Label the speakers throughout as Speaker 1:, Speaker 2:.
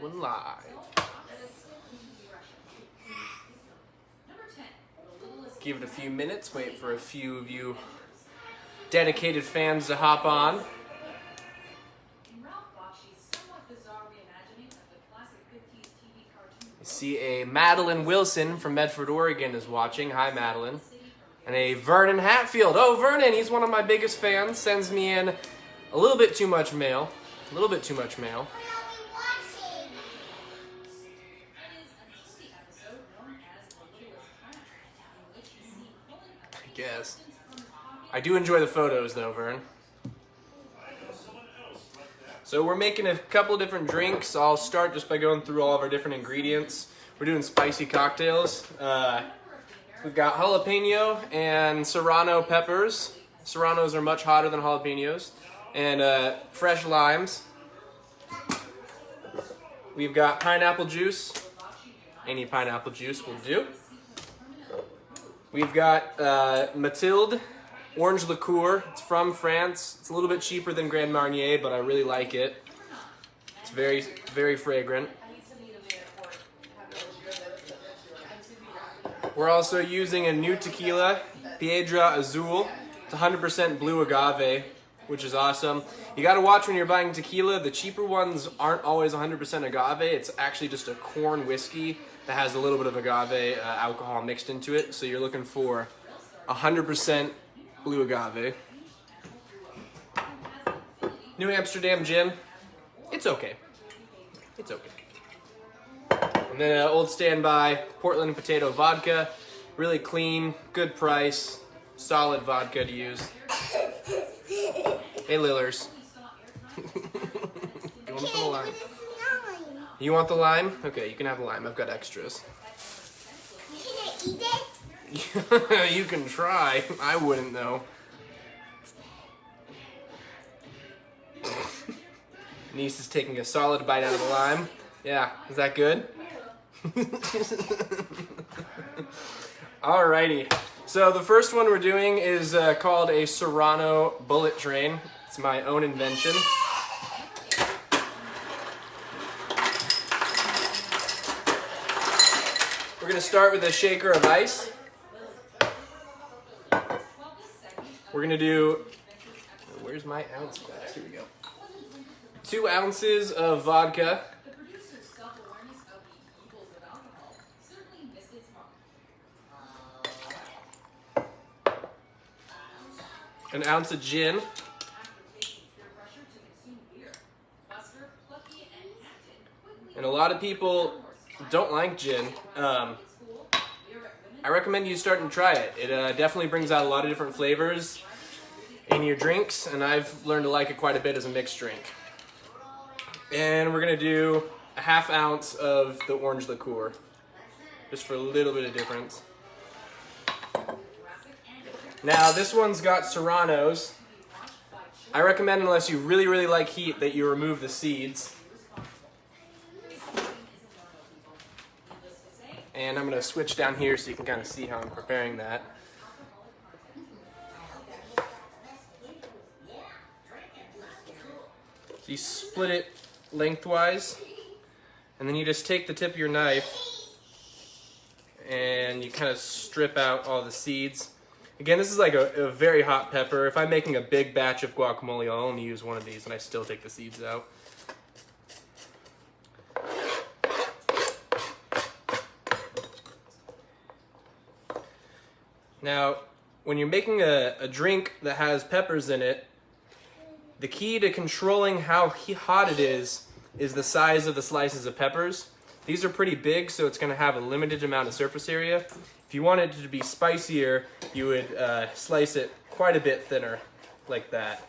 Speaker 1: Going live. Give it a few minutes, wait for a few of you dedicated fans to hop on. I see a Madeline Wilson from Medford, Oregon is watching. Hi, Madeline. And a Vernon Hatfield. Oh, Vernon, he's one of my biggest fans. Sends me in a little bit too much mail. A little bit too much mail. I guess. I do enjoy the photos though, Vern. So we're making a couple of different drinks. I'll start just by going through all of our different ingredients. We're doing spicy cocktails. We've got jalapeno and Serrano peppers. Serranos are much hotter than jalapenos. And fresh limes. We've got pineapple juice. Any pineapple juice will do. We've got Mathilde orange liqueur. It's from France. It's a little bit cheaper than Grand Marnier, but I really like it. It's very, very fragrant. We're also using a new tequila, Piedra Azul. It's 100% blue agave, which is awesome. You gotta watch when you're buying tequila. The cheaper ones aren't always 100% agave. It's actually just a corn whiskey that has a little bit of agave alcohol mixed into it. So you're looking for 100% blue agave. New Amsterdam gin. It's okay. It's okay. And then Old Standby Portland potato vodka. Really clean, good price, solid vodka to use. Hey, Lillers. Going for the lime. You want the lime? Okay, you can have the lime. I've got extras.
Speaker 2: Can I eat it?
Speaker 1: You can try. I wouldn't though. Niece is taking a solid bite out of the lime. Yeah, is that good? Alrighty. So the first one we're doing is called a Serrano bullet train. It's my own invention. We're going to start with a shaker of ice. We're going to do, where's my ounce glass? Here we go. 2 ounces of vodka. An ounce of gin. And a lot of people don't like gin. I recommend you start and try it. It definitely brings out a lot of different flavors in your drinks, and I've learned to like it quite a bit as a mixed drink. And we're gonna do a 1/2 ounce of the orange liqueur, just for a little bit of difference. Now this one's got Serranos. I recommend, unless you really, really like heat, that you remove the seeds. And I'm going to switch down here so you can kind of see how I'm preparing that. So you split it lengthwise, and then you just take the tip of your knife and you kind of strip out all the seeds. Again, this is like a very hot pepper. If I'm making a big batch of guacamole, I'll only use one of these, and I still take the seeds out. Now, when you're making a drink that has peppers in it, the key to controlling how hot it is the size of the slices of peppers. These are pretty big, so it's going to have a limited amount of surface area. If you want it to be spicier, you would slice it quite a bit thinner, like that.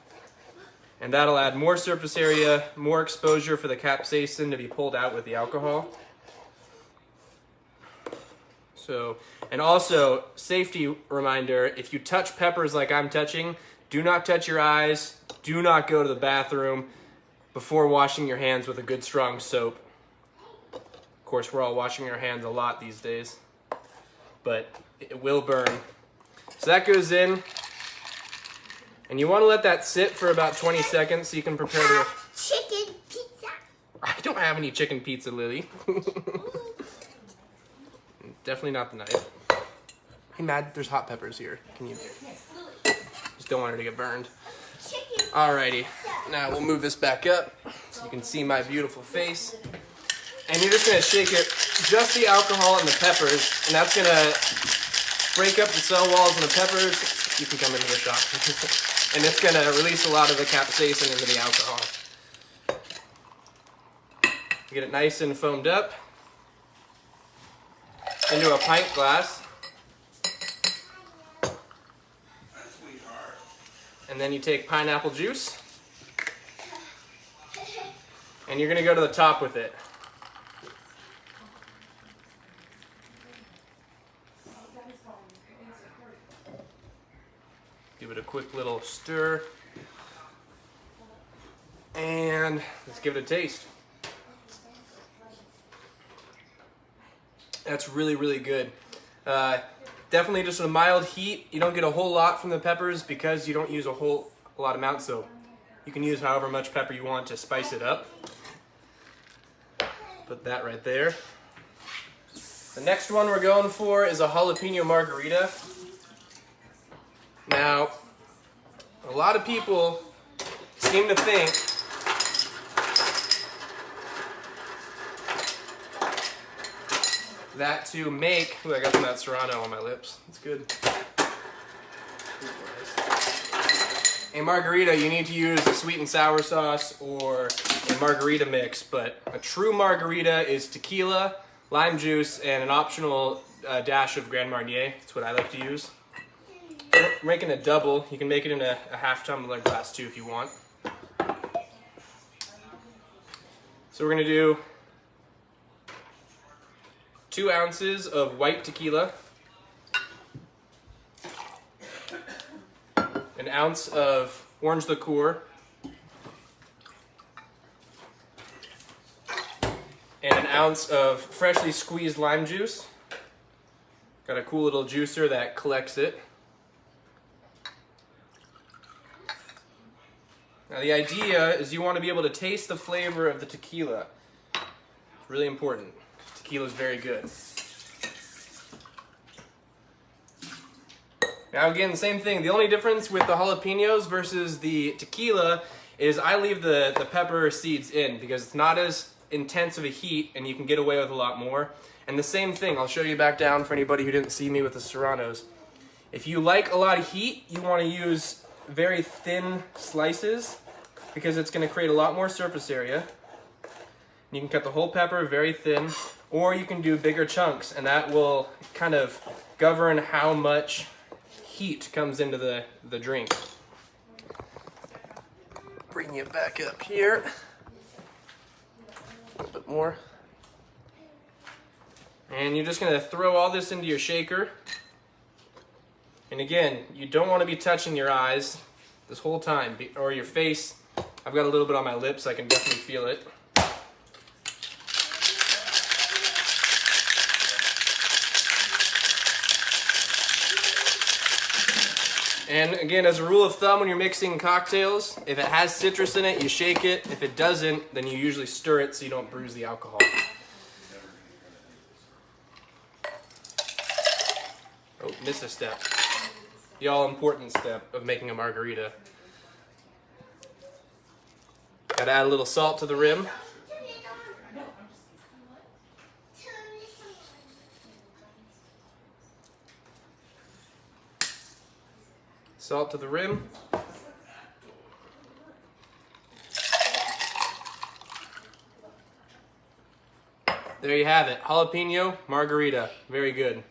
Speaker 1: And that'll add more surface area, more exposure for the capsaicin to be pulled out with the alcohol. So, and also, safety reminder, if you touch peppers like I'm touching, do not touch your eyes, do not go to the bathroom before washing your hands with a good strong soap. Of course, we're all washing our hands a lot these days, but it will burn. So that goes in, and you want to let that sit for about 20 seconds so you can prepare the...
Speaker 2: Chicken pizza.
Speaker 1: I don't have any chicken pizza, Lily. Definitely not the knife. Hey, Mad, there's hot peppers here. Can you? Just don't want her to get burned. Alrighty, now we'll move this back up so you can see my beautiful face. And you're just gonna shake it, just the alcohol and the peppers, and that's gonna break up the cell walls and the peppers. You can come into the shop. And it's gonna release a lot of the capsaicin into the alcohol. Get it nice and foamed up into a pint glass. And then you take pineapple juice and you're gonna go to the top with it. Give it a quick little stir. And let's give it a taste. That's really, really good. Definitely just a mild heat. You don't get a whole lot from the peppers because you don't use a lot amount, so you can use however much pepper you want to spice it up. Put that right there. The next one we're going for is a jalapeno margarita. Now, a lot of people seem to think that to make, ooh, I got some of that Serrano on my lips. It's good. A margarita, you need to use a sweet and sour sauce or a margarita mix, but a true margarita is tequila, lime juice, and an optional dash of Grand Marnier. That's what I like to use. We're making a double. You can make it in a half tumbler glass too if you want. So we're gonna do 2 ounces of white tequila, 1 ounce of orange liqueur, and 1 ounce of freshly squeezed lime juice. Got a cool little juicer that collects it. Now the idea is you want to be able to taste the flavor of the tequila. It's really important. Tequila is very good. Now again, same thing. The only difference with the jalapenos versus the tequila is I leave the pepper seeds in because it's not as intense of a heat and you can get away with a lot more. And the same thing, I'll show you back down for anybody who didn't see me with the Serranos. If you like a lot of heat, you want to use very thin slices because it's going to create a lot more surface area. You can cut the whole pepper very thin, or you can do bigger chunks, and that will kind of govern how much heat comes into the drink. Bring you back up here. A little bit more. And you're just going to throw all this into your shaker. And again, you don't want to be touching your eyes this whole time, or your face. I've got a little bit on my lips, I can definitely feel it. And again, as a rule of thumb, when you're mixing cocktails, if it has citrus in it, you shake it. If it doesn't, then you usually stir it so you don't bruise the alcohol. Oh, missed a step. The all-important step of making a margarita. Gotta add a little salt to the rim. Salt to the rim. There you have it, jalapeno margarita. Very good.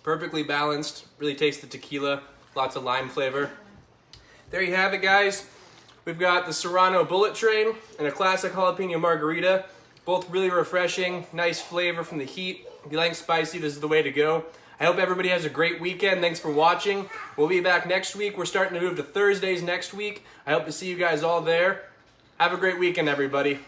Speaker 1: Perfectly balanced, really tastes the tequila, lots of lime flavor. There you have it, guys. We've got the Serrano Bullet Train and a classic jalapeno margarita. Both really refreshing, nice flavor from the heat. If you like spicy, this is the way to go. I hope everybody has a great weekend. Thanks for watching. We'll be back next week. We're starting to move to Thursdays next week. I hope to see you guys all there. Have a great weekend, everybody.